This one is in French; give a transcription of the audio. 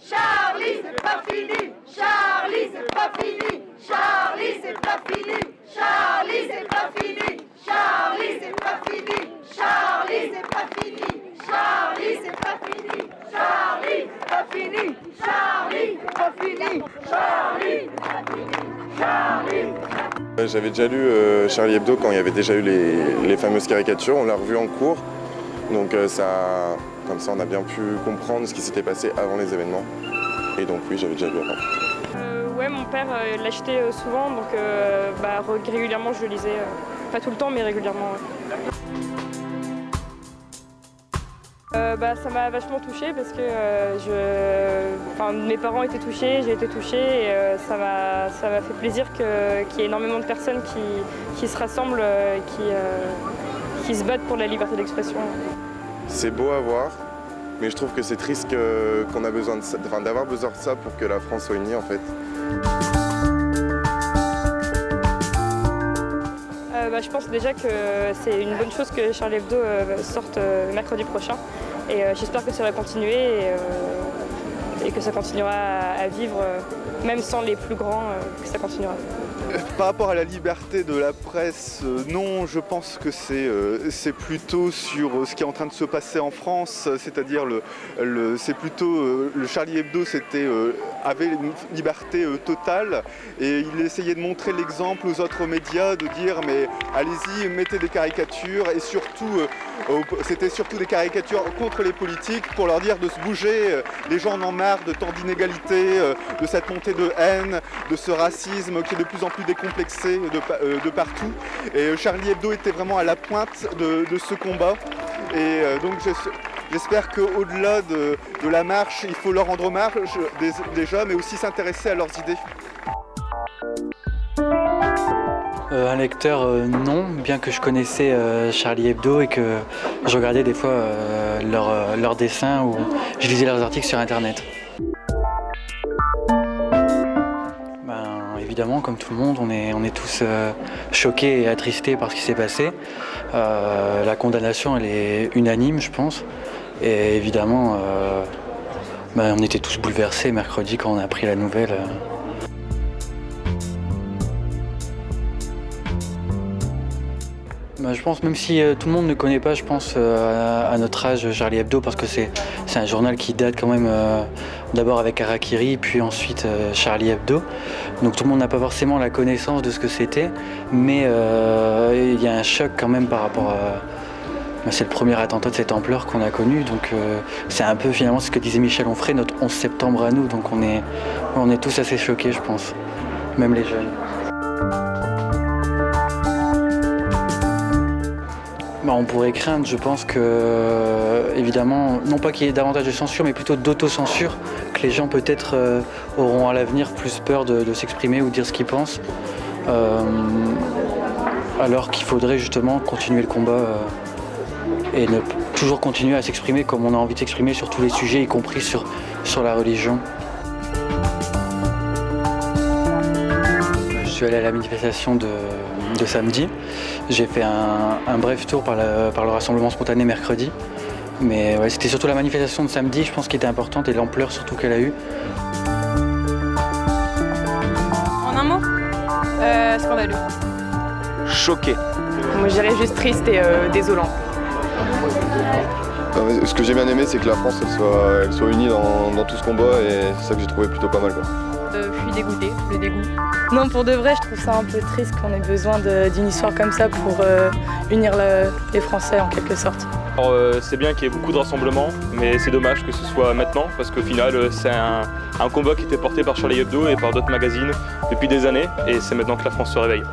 Charlie, c'est pas fini. Charlie, c'est pas fini. Charlie, c'est pas fini. Charlie, c'est pas fini. Charlie, c'est pas fini. Charlie, c'est pas fini. Charlie, c'est pas fini. Charlie, c'est pas fini. Charlie, c'est pas fini. Charlie, c'est pas fini. Charlie. J'avais déjà lu Charlie Hebdo quand il y avait déjà eu les fameuses caricatures, on l'a revu en cours, donc comme ça on a bien pu comprendre ce qui s'était passé avant les événements. Et donc oui, j'avais déjà lu avant. Ouais, mon père l'achetait souvent, donc régulièrement je le lisais, pas tout le temps mais régulièrement. Ça m'a vachement touchée parce que mes parents étaient touchés, j'ai été touchée et ça m'a fait plaisir qu'il y ait énormément de personnes qui se rassemblent, qui se battent pour la liberté d'expression. C'est beau à voir, mais je trouve que c'est triste qu'on a besoin d'avoir besoin de ça pour que la France soit unie en fait. Je pense déjà que c'est une bonne chose que Charlie Hebdo sorte mercredi prochain. Et j'espère que ça va continuer et que ça continuera à vivre, même sans les plus grands, que ça continuera. Par rapport à la liberté de la presse, non, je pense que c'est plutôt sur ce qui est en train de se passer en France, c'est-à-dire c'est plutôt le Charlie Hebdo avait une liberté totale et il essayait de montrer l'exemple aux autres médias, de dire mais allez-y, mettez des caricatures et surtout c'était surtout des caricatures contre les politiques pour leur dire de se bouger, les gens en ont marre de tant d'inégalités, de cette montée de haine, de ce racisme qui est de plus en plus décomplexé de partout. Et Charlie Hebdo était vraiment à la pointe de ce combat. Et donc j'espère qu'au-delà de la marche, il faut leur rendre hommage déjà, mais aussi s'intéresser à leurs idées. Un lecteur, non, bien que je connaissais Charlie Hebdo et que je regardais des fois leurs dessins ou je lisais leurs articles sur internet. Évidemment, comme tout le monde, on est tous choqués et attristés par ce qui s'est passé. La condamnation, elle est unanime, je pense. Et évidemment, on était tous bouleversés mercredi quand on a appris la nouvelle. Je pense, même si tout le monde ne connaît pas, je pense, à notre âge, Charlie Hebdo, parce que c'est un journal qui date quand même d'abord avec Harakiri, puis ensuite Charlie Hebdo. Donc tout le monde n'a pas forcément la connaissance de ce que c'était, mais il y a un choc quand même par rapport à... C'est le premier attentat de cette ampleur qu'on a connu, donc c'est un peu finalement ce que disait Michel Onfray, notre 11 septembre à nous, donc on est tous assez choqués, je pense, même les jeunes. On pourrait craindre, je pense que, évidemment, non pas qu'il y ait davantage de censure, mais plutôt d'autocensure, que les gens peut-être auront à l'avenir plus peur de s'exprimer ou de dire ce qu'ils pensent, alors qu'il faudrait justement continuer le combat et toujours continuer à s'exprimer comme on a envie de s'exprimer sur tous les sujets, y compris sur la religion. Je suis allé à la manifestation de samedi. J'ai fait un bref tour par le rassemblement spontané mercredi. Mais ouais, c'était surtout la manifestation de samedi, je pense, qui était importante et l'ampleur surtout qu'elle a eue. En un mot, scandaleux. Choqué. Moi je dirais juste triste et désolant. Ce que j'ai bien aimé, c'est que la France elle soit unie dans tout ce combat et c'est ça que j'ai trouvé plutôt pas mal, quoi. Je suis dégoûtée, le dégoût. Non, pour de vrai, je trouve ça un peu triste qu'on ait besoin d'une histoire comme ça pour unir les Français en quelque sorte. C'est bien qu'il y ait beaucoup de rassemblements, mais c'est dommage que ce soit maintenant, parce qu'au final, c'est un combat qui était porté par Charlie Hebdo et par d'autres magazines depuis des années, et c'est maintenant que la France se réveille.